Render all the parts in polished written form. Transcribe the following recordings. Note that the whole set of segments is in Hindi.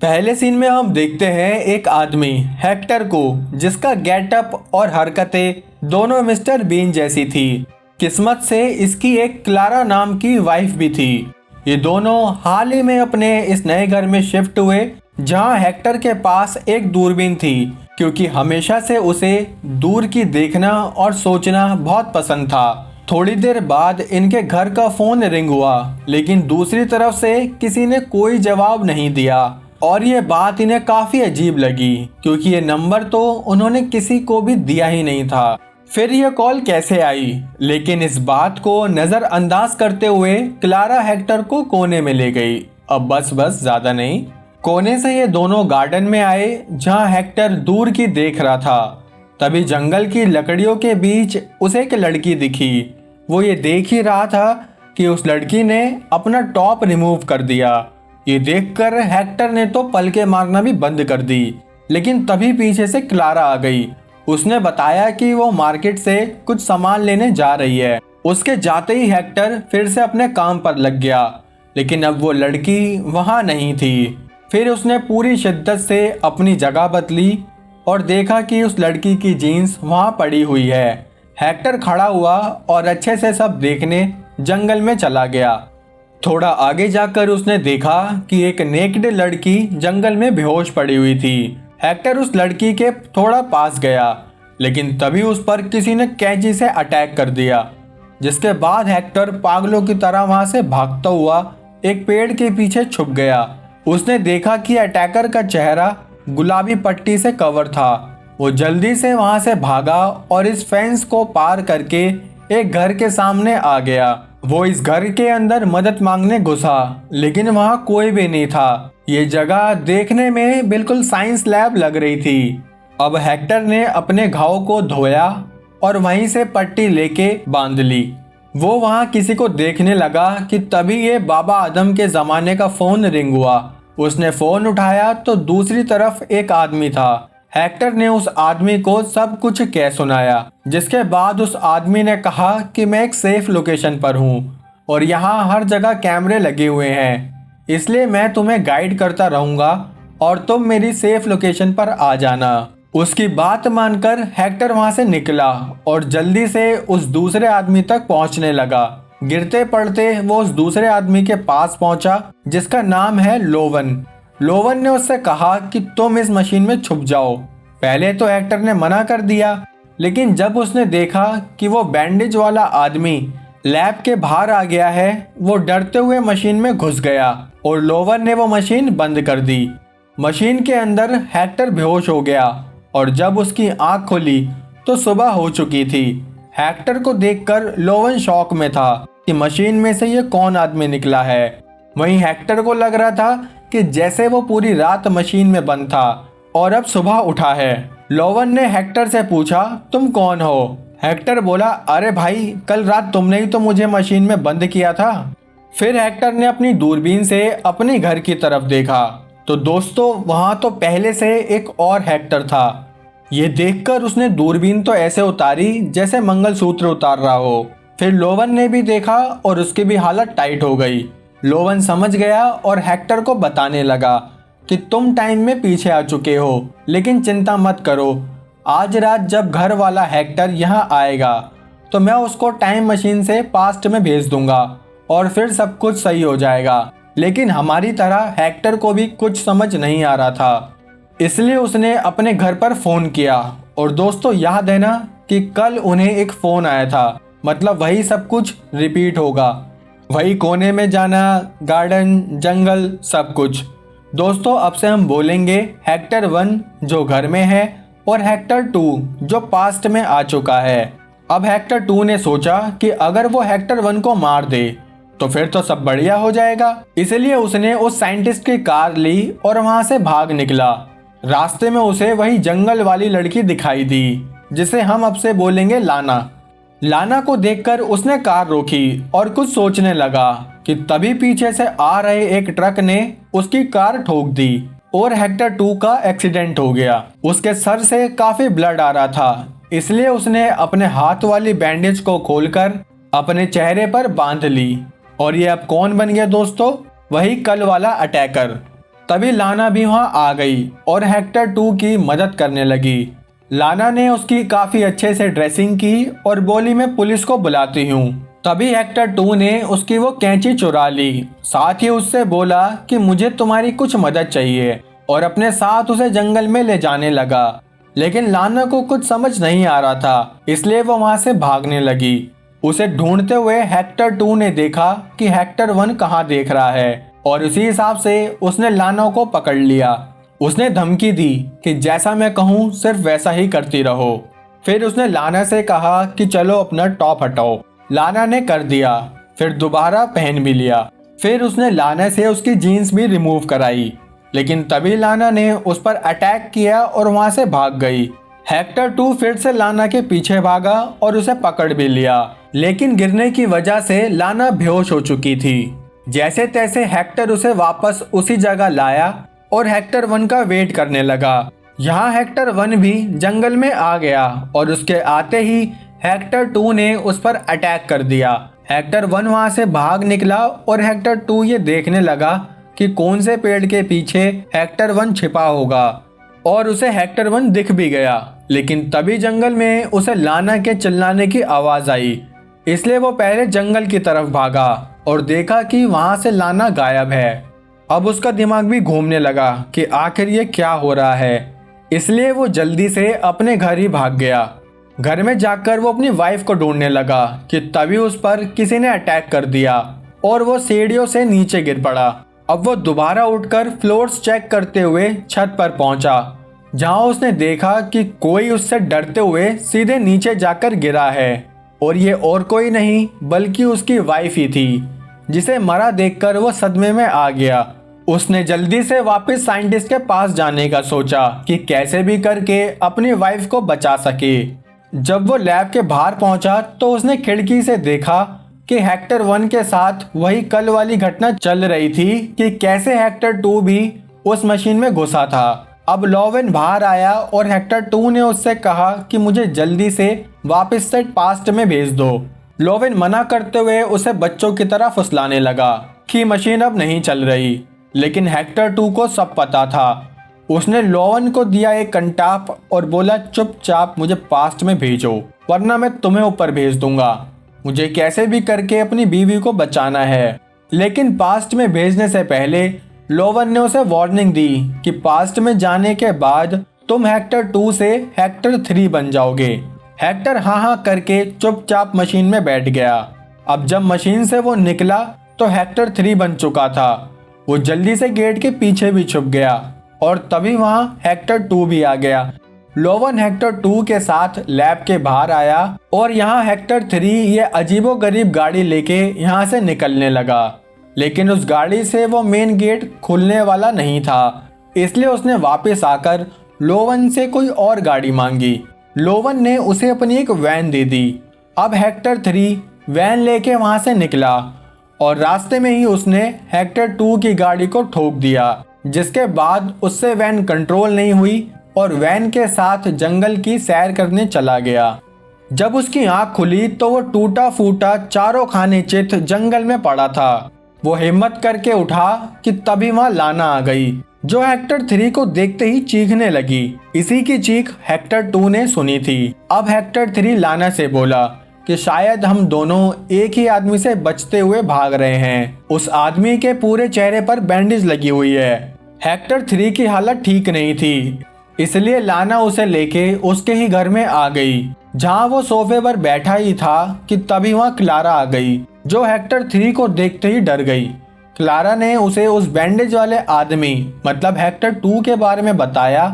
पहले सीन में हम देखते हैं एक आदमी हेक्टर को, जिसका गेटअप और हरकतें दोनों मिस्टर बीन जैसी थी। किस्मत से इसकी एक क्लारा नाम की वाइफ भी थी। ये दोनों हाल ही में अपने इस नए घर में शिफ्ट हुए, जहां हेक्टर के पास एक दूरबीन थी, क्योंकि हमेशा से उसे दूर की देखना और सोचना बहुत पसंद था। थोड़ी देर बाद इनके घर का फोन रिंग हुआ, लेकिन दूसरी तरफ से किसी ने कोई जवाब नहीं दिया और ये बात इन्हें काफी अजीब लगी, क्योंकि ये नंबर तो उन्होंने किसी को भी दिया ही नहीं था। फिर यह कॉल कैसे आई? लेकिन इस बात को नजरअंदाज करते हुए क्लारा हेक्टर को कोने में ले गई। अब बस ज्यादा नहीं। कोने से ये दोनों गार्डन में आए, जहां हेक्टर दूर की देख रहा था। तभी जंगल की लकड़ियों के बीच उसे एक लड़की दिखी। वो ये देख ही रहा था कि उस लड़की ने अपना टॉप रिमूव कर दिया। ये देखकर हेक्टर ने तो पलके मारना भी बंद कर दी, लेकिन तभी पीछे से क्लारा आ गई। उसने बताया कि वो मार्केट से कुछ सामान लेने जा रही है। उसके जाते ही हेक्टर फिर से अपने काम पर लग गया, लेकिन अब वो लड़की वहां नहीं थी। फिर उसने पूरी शिद्दत से अपनी जगह बदली और देखा कि उस लड़की की जीन्स वहां पड़ी हुई है। हेक्टर खड़ा हुआ और अच्छे से सब देखने जंगल में चला गया। थोड़ा आगे जाकर उसने देखा कि एक नेक्ड लड़की जंगल में बेहोश पड़ी हुई थी। हेक्टर उस लड़की के थोड़ा पास गया, लेकिन तभी उस पर किसी ने कैंची से अटैक कर दिया, जिसके बाद हेक्टर पागलों की तरह वहां से भागता हुआ एक पेड़ के पीछे छुप गया। उसने देखा कि अटैकर का चेहरा गुलाबी पट्टी से कवर था। वो जल्दी से वहां से भागा और इस फेंस को पार करके एक घर के सामने आ गया। वो इस घर के अंदर मदद मांगने घुसा, लेकिन वहां कोई भी नहीं था। ये जगह देखने में बिल्कुल साइंस लैब लग रही थी। अब हेक्टर ने अपने घाव को धोया और वहीं से पट्टी लेके बांध ली। वो वहां किसी को देखने लगा कि तभी ये बाबा आदम के जमाने का फोन रिंग हुआ। उसने फोन उठाया तो दूसरी तरफ एक आदमी था। हेक्टर ने उस आदमी को सब कुछ कह सुनाया, जिसके बाद उस आदमी ने कहा कि मैं एक सेफ लोकेशन पर हूँ और यहाँ हर जगह कैमरे लगे हुए हैं, इसलिए मैं तुम्हें गाइड करता रहूँगा और तुम मेरी सेफ लोकेशन पर आ जाना। उसकी बात मानकर हेक्टर वहां से निकला और जल्दी से उस दूसरे आदमी तक पहुंचने लगा। गिरते पड़ते वो उस दूसरे आदमी के पास पहुंचा, जिसका नाम है लोवन। लोवन ने उससे कहा कि तुम इस मशीन में छुप जाओ। पहले तो हेक्टर ने मना कर दिया, लेकिन जब उसने देखा कि वो बैंडेज वाला आदमी लैब के बाहर आ गया है, वो डरते हुए मशीन में घुस गया और लोवन ने वो मशीन बंद कर दी। मशीन के अंदर हेक्टर बेहोश हो गया और जब उसकी आंख खुली तो सुबह हो चुकी थी। हेक्टर को देखकर लोवन शॉक में था कि मशीन में से ये कौन आदमी निकला है। वहीं हेक्टर को लग रहा था कि जैसे वो पूरी रात मशीन में बंद था और अब सुबह उठा है। लोवन ने हेक्टर से पूछा, तुम कौन हो? हेक्टर बोला, अरे भाई, कल रात तुमने ही तो मुझे मशीन में बंद किया था। फिर हेक्टर ने अपनी दूरबीन से अपने घर की तरफ देखा तो दोस्तों वहां तो पहले से एक और हेक्टर था। ये देखकर उसने दूरबीन तो ऐसे उतारी जैसे मंगलसूत्र उतार रहा हो। फिर लोवन ने भी देखा और उसकी भी हालत टाइट हो गई। लोवन समझ गया और हेक्टर को बताने लगा कि तुम टाइम में पीछे आ चुके हो, लेकिन चिंता मत करो। आज रात जब घर वाला हेक्टर यहाँ आएगा तो मैं उसको टाइम मशीन से पास्ट में भेज दूंगा और फिर सब कुछ सही हो जाएगा। लेकिन हमारी तरह हेक्टर को भी कुछ समझ नहीं आ रहा था, इसलिए उसने अपने घर पर फोन किया। और दोस्तों याद है ना कि कल उन्हें एक फोन आया था, मतलब वही सब कुछ रिपीट होगा। वही कोने में जाना, गार्डन, जंगल, सब कुछ। दोस्तों अब से हम बोलेंगे हेक्टर 1 जो घर में है और हेक्टर 2 जो पास्ट में आ चुका है। अब हेक्टर 2 ने सोचा कि अगर वो हेक्टर 1 को मार दे तो फिर तो सब बढ़िया हो जाएगा। इसलिए उसने उस साइंटिस्ट की कार ली और वहां से भाग निकला। रास्ते में उसे वही जंगल वाली लड़की दिखाई दी, जिसे हम अब से बोलेंगे लाना। लाना को देखकर उसने कार रोकी और कुछ सोचने लगा कि तभी पीछे से आ रहे एक ट्रक ने उसकी कार ठोक दी और हेक्टर 2 का एक्सीडेंट हो गया। उसके सर से काफी ब्लड आ रहा था, इसलिए उसने अपने हाथ वाली बैंडेज को खोलकर अपने चेहरे पर बांध ली। और ये अब कौन बन गया दोस्तों? वही कल वाला अटैकर। तभी लाना भी वहां आ गई और हेक्टर 2 की मदद करने लगी। लाना ने उसकी काफी अच्छे से ड्रेसिंग की और बोली मैं पुलिस को बुलाती हूँ। तभी हेक्टर 2 ने उसकी वो कैंची चुरा ली। साथ ही उससे बोला कि मुझे तुम्हारी कुछ मदद चाहिए और अपने साथ उसे जंगल में ले जाने लगा। लेकिन लाना को कुछ समझ नहीं आ रहा था, इसलिए वो वहां से भागने लगी। उसे ढूंढते हुए हेक्टर 2 ने देखा कि हेक्टर 1 कहाँ देख रहा है और उसी हिसाब से उसने लाना को पकड़ लिया। उसने धमकी दी कि जैसा मैं कहूँ सिर्फ वैसा ही करती रहो। फिर उसने लाना से कहा कि चलो अपना टॉप हटाओ। लाना ने कर दिया, फिर दोबारा पहन भी लिया। फिर उसने लाना से उसकी जीन्स भी रिमूव कराई, लेकिन तभी लाना ने उस पर अटैक किया और वहां से भाग गई। हेक्टर 2 फिर से लाना के पीछे भागा और उसे पकड़ भी लिया, लेकिन गिरने की वजह से लाना बेहोश हो चुकी थी। जैसे तैसे हेक्टर उसे वापस उसी जगह लाया और हेक्टर 1 का वेट करने लगा। यहाँ हेक्टर 1 भी जंगल में आ गया और उसके आते ही हेक्टर 2 ने उस पर अटैक कर दिया। हेक्टर 1 वहां से भाग निकला और हेक्टर 2 ये देखने लगा कि कौन से पेड़ के पीछे हेक्टर 1 छिपा होगा और उसे हेक्टर 1 दिख भी गया। लेकिन तभी जंगल में उसे लाना के चिल्लाने की आवाज आई, इसलिए वो पहले जंगल की तरफ भागा और देखा कि वहां से लाना गायब है। अब उसका दिमाग भी घूमने लगा कि आखिर ये क्या हो रहा है, इसलिए वो जल्दी से अपने घर ही भाग गया। घर में जाकर वो अपनी वाइफ को ढूंढने लगा कि तभी उस पर किसी ने अटैक कर दिया और वो सीढ़ियों से नीचे गिर पड़ा। अब वो दोबारा उठकर फ्लोर्स चेक करते हुए छत पर पहुंचा, जहां उसने देखा कि कोई उससे डरते हुए सीधे नीचे जाकर गिरा है और ये और कोई नहीं बल्कि उसकी वाइफ ही थी, जिसे मरा देखकर वो सदमे में आ गया। उसने जल्दी से वापस साइंटिस्ट के पास जाने का सोचा कि कैसे भी करके अपनी वाइफ को बचा सके। जब वो लैब के बाहर पहुंचा तो उसने खिड़की से देखा कि हेक्टर 1 के साथ वही कल वाली घटना चल रही थी कि कैसे हेक्टर 2 भी उस मशीन में घुसा था। अब लोवेन बाहर आया और हेक्टर 2 ने उससे कहा कि मुझे जल्दी से वापस से पास्ट में भेज दो। लोवेन मना करते हुए उसे बच्चों की तरह फुसलाने लगा कि मशीन अब नहीं चल रही, लेकिन हेक्टर 2 को सब पता था। उसने लोवेन को दिया एक कंटाप और बोला चुपचाप मुझे पास्ट में भेजो, वरना मैं तुम्हें ऊपर भेज दूंगा। मुझे कैसे भी करके अपनी बीवी को बचाना है। लेकिन पास्ट में भेजने से पहले लोवेन ने उसे वार्निंग दी कि पास्ट में जाने के बाद तुम हेक्टर 2 से हेक्टर 3 बन जाओगे। हेक्टर हाँ हाँ करके चुपचाप मशीन में बैठ गया। अब जब मशीन से वो निकला तो हेक्टर 3 बन चुका था। वो जल्दी से गेट के पीछे भी छुप गया और तभी वहां हेक्टर 2 भी आ गया। लोवेन हेक्टर 2 के साथ लैब के बाहर आया और यहाँ हेक्टर 3 ये अजीबोगरीब गाड़ी लेके यहाँ से निकलने लगा, लेकिन उस गाड़ी से वो मेन गेट खुलने वाला नहीं था, इसलिए उसने वापस आकर लोवेन से कोई और गाड़ी मांगी। लोवेन ने उसे अपनी एक वैन दे दी। अब हेक्टर 3 वैन लेके वहां से निकला और रास्ते में ही उसने हेक्टर 2 की गाड़ी को ठोक दिया, जिसके बाद उससे वैन कंट्रोल नहीं हुई और वैन के साथ जंगल की सैर करने चला गया। जब उसकी आंख खुली तो वो टूटा फूटा चारों खाने चित जंगल में पड़ा था। वो हिम्मत करके उठा कि तभी वहां लाना आ गई, जो हेक्टर 3 को देखते ही चीखने लगी। इसी की चीख हेक्टर 2 ने सुनी थी। अब हेक्टर 3 लाना से बोला कि शायद हम दोनों एक ही आदमी से बचते हुए भाग रहे हैं। उस आदमी के पूरे चेहरे पर बैंडेज लगी हुई है। हेक्टर 3 की हालत ठीक नहीं थी, इसलिए लाना उसे लेके उसके ही घर में आ गई, जहां वो सोफे पर बैठा ही था कि तभी वहां क्लारा आ गई, जो हेक्टर 3 को देखते ही डर गई। क्लारा ने उसे उस बैंडेज वाले आदमी मतलब हेक्टर 2 के बारे में बताया।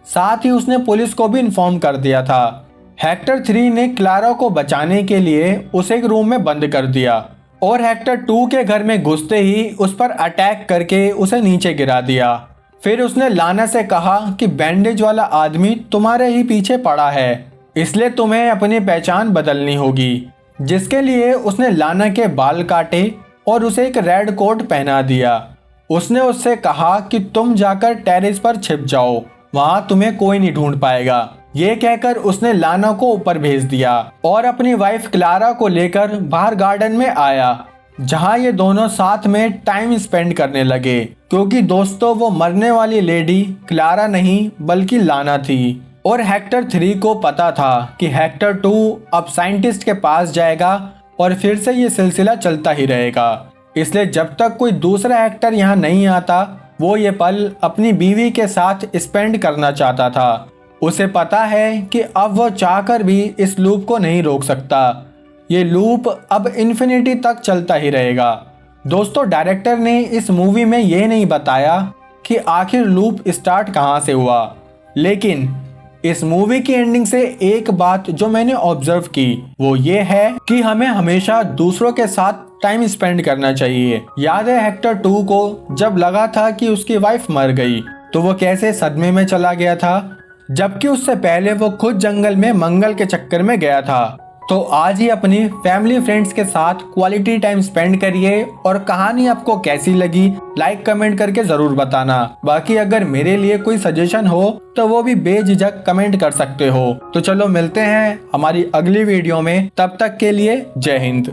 साथ ही उसने पुलिस को भी इन्फॉर्म कर दिया था। हेक्टर 3 ने क्लारा को बचाने के लिए उसे एक रूम में बंद कर दिया और हेक्टर 2 के घर में घुसते ही उस पर अटैक करके उसे नीचे गिरा दिया। फिर उसने लाना से कहा कि बैंडेज वाला आदमी तुम्हारे ही पीछे पड़ा है, इसलिए तुम्हें अपनी पहचान बदलनी होगी, जिसके लिए उसने लाना के बाल काटे और उसे एक रेड कोट पहना दिया। उसने उससे कहा कि तुम जाकर टेरेस पर छिप जाओ, वहां तुम्हें कोई नहीं ढूंढ पाएगा। ये कहकर उसने लाना को ऊपर भेज दिया और अपनी वाइफ क्लारा को लेकर बाहर गार्डन में आया। जहां ये दोनों साथ में टाइम स्पेंड करने लगे, क्योंकि दोस्तों वो मरने वाली लेडी क्लारा नहीं बल्कि लाना थी। और हेक्टर 3 को पता था कि हेक्टर 2 अब साइंटिस्ट के पास जाएगा और फिर से ये सिलसिला चलता ही रहेगा। इसलिए जब तक कोई दूसरा एक्टर यहाँ नहीं आता, वो ये पल अपनी बीवी के साथ स्पेंड करना चाहता था। उसे पता है कि अब वो चाहकर भी इस लूप को नहीं रोक सकता। ये लूप अब इन्फिनिटी तक चलता ही रहेगा। दोस्तों, डायरेक्टर ने इस मूवी में ये नहीं बताया कि आखिर लूप स्टार्ट कहाँ से हुआ, लेकिन इस मूवी की एंडिंग से एक बात जो मैंने ऑब्जर्व की वो ये है कि हमें हमेशा दूसरों के साथ टाइम स्पेंड करना चाहिए। याद है हेक्टर 2 को जब लगा था कि उसकी वाइफ मर गई तो वो कैसे सदमे में चला गया था, जबकि उससे पहले वो खुद जंगल में मंगल के चक्कर में गया था। तो आज ही अपनी फैमिली फ्रेंड्स के साथ क्वालिटी टाइम स्पेंड करिए। और कहानी आपको कैसी लगी लाइक कमेंट करके जरूर बताना। बाकी अगर मेरे लिए कोई सजेशन हो तो वो भी बेझिझक कमेंट कर सकते हो। तो चलो मिलते हैं हमारी अगली वीडियो में, तब तक के लिए जय हिंद।